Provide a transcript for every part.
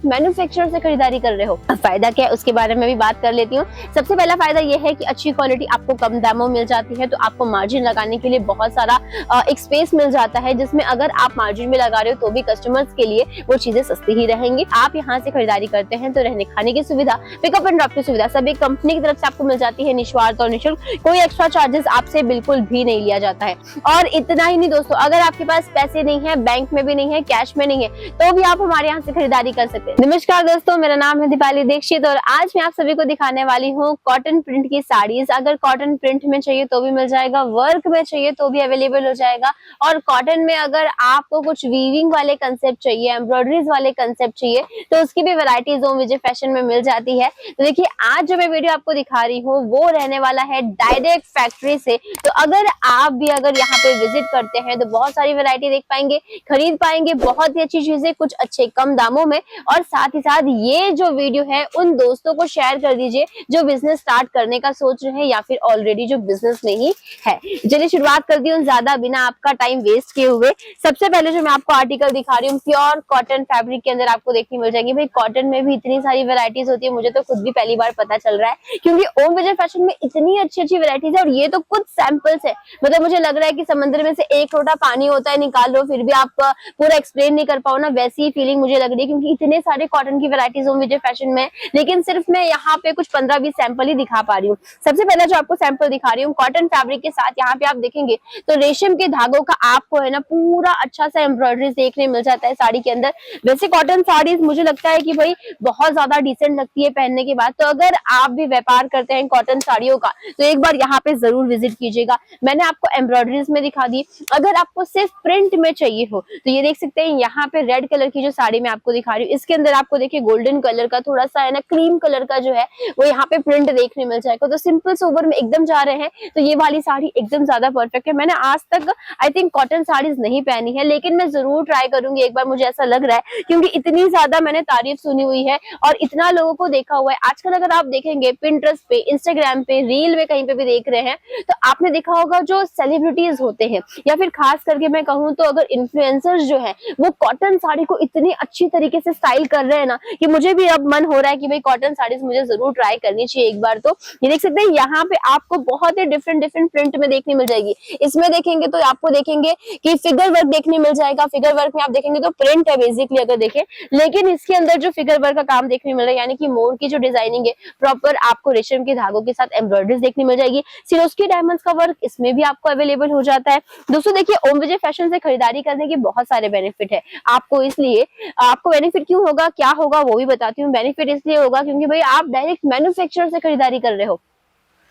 Direct manufacturer से खरीदारी कर रहे हो। फायदा क्या है उसके बारे में भी बात कर लेती हूँ। सबसे पहला फायदा ये है कि अच्छी क्वालिटी आपको कम दामों में मिल जाती है, तो आपको मार्जिन लगाने के लिए बहुत सारा एक स्पेस मिल जाता है, जिसमें अगर आप मार्जिन में लगा रहे हो तो भी कस्टमर्स के लिए वो चीजें सस्ती ही रहेंगी। आप यहाँ से खरीदारी करते हैं तो रहने खाने की सुविधा, पिकअप एंड ड्रॉप की सुविधा सभी कंपनी की तरफ से आपको मिल जाती है निस्वार्थ और निःशुल्क। कोई एक्स्ट्रा चार्जेस आपसे बिल्कुल भी नहीं लिया जाता है। और इतना ही नहीं दोस्तों, अगर आपके पास पैसे नहीं है, बैंक में भी नहीं है, कैश में नहीं है, तो भी आप हमारे यहाँ से खरीदारी कर सकते हैं। नमस्कार दोस्तों, मेरा नाम है दीपाली दीक्षित और आज मैं आप सभी को दिखाने वाली हूँ कॉटन प्रिंट की साड़ीज। अगर कॉटन प्रिंट में चाहिए तो भी मिल जाएगा, वर्क में चाहिए तो भी अवेलेबल हो जाएगा। और कॉटन में अगर आपको कुछ वीविंग वाले कंसेप्ट चाहिए, एम्ब्रॉयडरीज वाले कंसेप्ट चाहिए, तो उसकी भी वैरायटीज ओम विजय फैशन में मिल जाती है। तो देखिए, आज जो मैं वीडियो आपको दिखा रही हूँ वो रहने वाला है डायरेक्ट फैक्ट्री से। तो अगर आप भी यहाँ पे विजिट करते हैं तो बहुत सारी वैरायटी देख पाएंगे, खरीद पाएंगे, बहुत ही अच्छी चीजें कुछ अच्छे कम दामों में। और साथ ही साथ ये जो वीडियो है उन दोस्तों को शेयर कर दीजिए जो बिजनेस स्टार्ट करने का सोच रहे हैं या फिर ऑलरेडी जो बिजनेस में ही है। चलिए शुरुआत करती हूँ ज्यादा बिना आपका टाइम वेस्ट किए हुए। सबसे पहले जो मैं आपको आर्टिकल दिखा रही हूँ प्योर कॉटन फैब्रिक के अंदर आपको देखने मिल जाएगी। भाई कॉटन में भी इतनी सारी वैरायटीज होती है, मुझे तो खुद भी पहली बार पता चल रहा है, क्योंकि ओम विजय फैशन में इतनी अच्छी अच्छी वैरायटीज है। और ये तो कुछ सैंपल्स है, मतलब मुझे लग रहा है कि समंदर में से एक लोटा पानी होता है, निकाल लो फिर भी आप पूरा एक्सप्लेन नहीं कर पाओ ना, वैसी ही फीलिंग मुझे लग रही है, क्योंकि इतने सारे कॉटन की वैरायटीज ओम विजय फैशन में। लेकिन सिर्फ मैं यहाँ पे कुछ 15-20 सैंपल ही दिखा पा रही हूँ। सबसे पहले जो आपको सैंपल दिखा रही हूँ कॉटन फैब्रिक के साथ, यहाँ पे आप देखेंगे तो रेशम के धागों का आपको है ना पूरा अच्छा सा एम्ब्रॉयडरी देखने मिल जाता है साड़ी के अंदर। वैसे कॉटन साड़ीज मुझे लगता है कि भाई बहुत ज्यादा डिसेंट लगती है पहनने के बाद। तो अगर आप भी व्यापार करते हैं कॉटन साड़ियों का तो एक बार यहाँ पे जरूर विजिट कीजिएगा। मैंने आपको एम्ब्रॉयडरीज में दिखा दी। अगर आपको सिर्फ प्रिंट में चाहिए हो तो ये देख सकते हैं, यहाँ पे रेड कलर की जो साड़ी मैं आपको दिखा रही हूँ, इसके अंदर आपको देखिए गोल्डन कलर का थोड़ा सा है ना क्रीम कलर का जो है वो यहाँ पे प्रिंट देखने मिल जाएगा। तो सिंपल सोबर में एकदम जा रहे हैं तो ये वाली साड़ी एकदम ज्यादा परफेक्ट है। मैंने आज तक आई थिंक कॉटन साड़ीज नहीं पहनी है, लेकिन मैं जरूर ट्राई करूंगी एक बार, मुझे ऐसा लग रहा है, क्योंकि इतनी ज्यादा मैंने तारीफ सुनी हुई है और इतना लोगों को देखा हुआ है। आजकल अगर आप देखेंगे पिंटरेस्ट पे, इंस्टाग्राम पे, रील में कहीं पे भी देख रहे हैं तो आपने देखा होगा जो सेलिब्रिटीज होते हैं या फिर खास करके मैं कहूँ तो अगर इन्फ्लुएंसर्स जो है वो कॉटन साड़ी को इतनी अच्छी तरीके से स्टाइल कर रहे हैं ना कि मुझे भी अब मन हो रहा है कि भाई कॉटन साड़ीज मुझे जरूर ट्राई करनी चाहिए एक बार। तो ये देख सकते हैं यहाँ पे आपको बहुत ही डिफरेंट डिफरेंट प्रिंट में देखने मिल जाएगी। इसमें देखेंगे तो आपको देखेंगे कि फिगर वर्क देखने मिल जाएगा। फिगर वर्क में आप देखेंगे तो प्रिंट है बेसिकली अगर देखें, लेकिन इसके अंदर जो फिगर वर्क का काम देखने मिल रहा है यानी कि मोर की जो डिजाइनिंग है प्रॉपर आपको रेशम के धागों के साथ एम्ब्रॉयडरी देखने मिल जाएगी। सिरोस्की डायमंड्स का वर्क इसमें भी आपको अवेलेबल हो जाता है। दोस्तों देखिए, ओम विजय फैशन से खरीदारी करने के बहुत सारे बेनिफिट है आपको। इसलिए आपको बेनिफिट क्यों होगा, क्या होगा वो भी बताती हूँ। बेनिफिट इसलिए होगा क्योंकि भाई आप डायरेक्ट मैन्युफैक्चरर से खरीदारी कर रहे हो।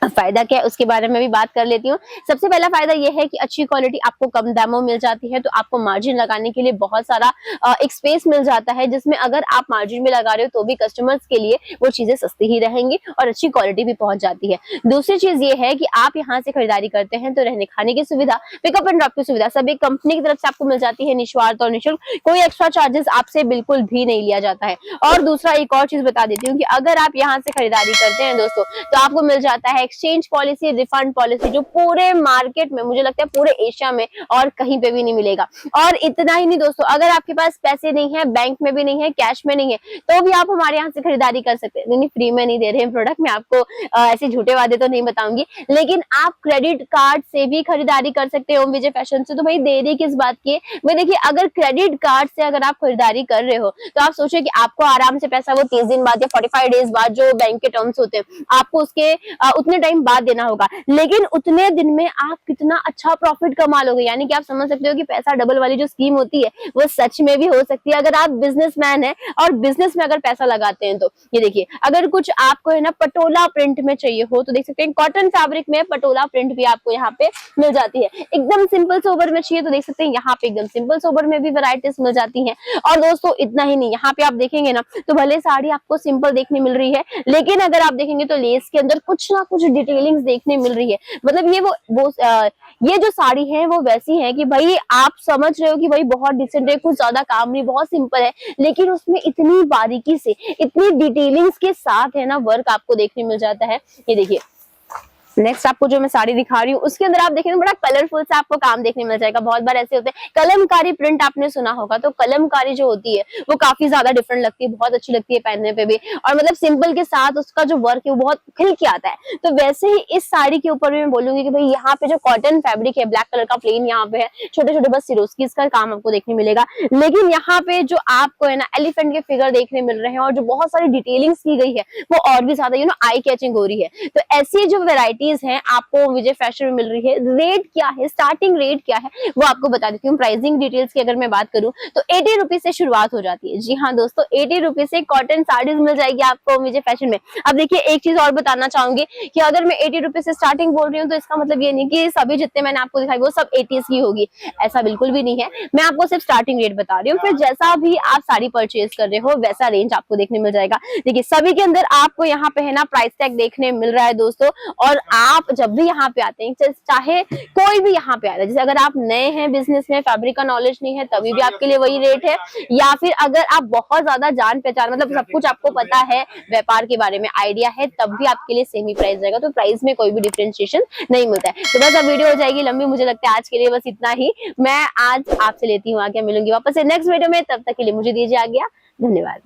फायदा क्या है उसके बारे में भी बात कर लेती हूँ। सबसे पहला फायदा ये है कि अच्छी क्वालिटी आपको कम दामों में मिल जाती है, तो आपको मार्जिन लगाने के लिए बहुत सारा एक स्पेस मिल जाता है, जिसमें अगर आप मार्जिन में लगा रहे हो तो भी कस्टमर्स के लिए वो चीजें सस्ती ही रहेंगी और अच्छी क्वालिटी भी पहुंच जाती है। दूसरी चीज ये है कि आप यहाँ से खरीदारी करते हैं तो रहने खाने की सुविधा, पिकअप एंड ड्रॉप की सुविधा सभी कंपनी की तरफ से आपको मिल जाती है निस्वार्थ और निःशुल्क। कोई एक्स्ट्रा चार्जेस आपसे बिल्कुल भी नहीं लिया जाता है। और दूसरा एक और चीज बता देती हूँ कि अगर आप यहाँ से खरीदारी करते हैं दोस्तों तो आपको मिल जाता है एक्सचेंज पॉलिसी, रिफंड पॉलिसी, जो पूरे मार्केट में मुझे लगता है पूरे एशिया में और कहीं पे भी नहीं मिलेगा। और इतना ही नहीं दोस्तों, अगर आपके पास पैसे नहीं है, बैंक में भी नहीं है, कैश में नहीं है, तो भी आप हमारे यहाँ से खरीदारी कर सकते हैं। नहीं, फ्री में नहीं दे रहे हैं प्रोडक्ट, मैं आपको ऐसे झूठे वादे तो नहीं बताऊंगी, लेकिन आप क्रेडिट कार्ड से भी खरीदारी कर सकते हैं ओम विजय फैशन से। तो भाई देरी किस बात की है। भाई देखिए, अगर क्रेडिट कार्ड से अगर आप खरीदारी कर रहे हो तो आप सोचिए कि आपको आराम से पैसा वो 30 दिन बाद या 45 डेज बाद जो बैंक के टर्म्स होते हैं आपको उसके उतने टाइम बाद देना होगा, लेकिन उतने दिन में आप कितना अच्छा प्रॉफिट कमा लोगे। यानी कि आप समझ सकते हो कि पैसा डबल वाली जो स्कीम होती है वो सच में भी हो सकती है अगर आप बिजनेसमैन है और बिजनेस में अगर पैसा लगाते हैं तो। ये देखिए, अगर कुछ आपको है ना पटोला प्रिंट में चाहिए हो तो देख सकते हैं कॉटन फैब्रिक में पटोला प्रिंट भी आपको यहाँ पे मिल जाती है। एकदम सिंपल सोबर में चाहिए तो देख सकते हैं यहाँ पे एकदम सिंपल सोबर में भी वैरायटीज मिल जाती है। और दोस्तों इतना ही नहीं, यहाँ पे आप देखेंगे ना तो भले साड़ी आपको सिंपल देखने मिल रही है, लेकिन अगर आप देखेंगे तो लेस के अंदर कुछ ना कुछ डिटेलिंग्स देखने मिल रही है। मतलब ये जो साड़ी है वो वैसी है कि भाई आप समझ रहे हो कि भाई बहुत डिसेंट है, कुछ ज्यादा काम नहीं, बहुत सिंपल है, लेकिन उसमें इतनी बारीकी से, इतनी डिटेलिंग्स के साथ है ना वर्क आपको देखने मिल जाता है। ये देखिए, नेक्स्ट आपको जो मैं साड़ी दिखा रही हूँ उसके अंदर आप देखेंगे बड़ा कलरफुल सा आपको काम देखने मिल जाएगा। बहुत बार ऐसे होते हैं, कलमकारी प्रिंट आपने सुना होगा, तो कलमकारी जो होती है वो काफी ज्यादा डिफरेंट लगती है, बहुत अच्छी लगती है पहनने पे भी, और मतलब सिंपल के साथ उसका जो वर्क है वो बहुत खिल के आता है। तो वैसे ही इस साड़ी के ऊपर भी मैं बोलूंगी कि भाई यहाँ पे जो कॉटन फैब्रिक है, ब्लैक कलर का प्लेन यहाँ पे है, छोटे छोटे बस सिरोस्की का काम आपको देखने मिलेगा, लेकिन यहाँ पे जो आपको है ना एलिफेंट के फिगर देखने मिल रहे हैं और जो बहुत सारी डिटेलिंग्स की गई है वो और भी ज्यादा आई कैचिंग हो रही है। तो ऐसी जो वेराइटीज हैं आपको विजय फैशन में मिल रही है। रेट क्या है, स्टार्टिंग रेट क्या है वो आपको बता देती हूँ। प्राइसिंग डिटेल्स की अगर मैं बात करूँ तो 80 रुपीज से शुरुआत हो जाती है। जी हाँ दोस्तों, 80 रुपीज से कॉटन साड़ीज मिल जाएगी आपको विजय फैशन में। अब देखिए एक चीज और बताना चाहूंगी कि अगर मैं 80 रुपीज से स्टार्टिंग बोल रही हूँ तो इसका मतलब ये नहीं कि सभी जितने मैंने आपको दिखाई वो सब 80s की होगी, ऐसा बिल्कुल भी नहीं है। मैं आपको सिर्फ स्टार्टिंग रेट बता रही हूँ, फिर जैसा भी आप साड़ी परचेज कर रहे हो वैसा रेंज आपको देखने मिल जाएगा। देखिए सभी के अंदर आपको यहाँ पे है ना प्राइस टैग देखने मिल रहा है दोस्तों, और आप जब भी यहाँ पे आते हैं, चाहे कोई भी यहाँ पे आता है, जैसे अगर आप नए हैं बिजनेस में, फैब्रिक का नॉलेज नहीं है, तभी भी आपके लिए वही रेट है, या फिर अगर आप बहुत ज्यादा जान पहचान मतलब सब कुछ आपको पता है, व्यापार के बारे में आइडिया है, तब भी आपके लिए सेम ही प्राइस रहेगा। तो प्राइस में कोई भी डिफरेंशिएशन नहीं मिलता है। तो बस अब वीडियो हो जाएगी लंबी, मुझे लगता है आज के लिए बस इतना ही। मैं आज आपसे लेती हूँ आगे, मिलूंगी वापस से नेक्स्ट वीडियो में, तब तक के लिए मुझे दीजिए आज्ञा। धन्यवाद।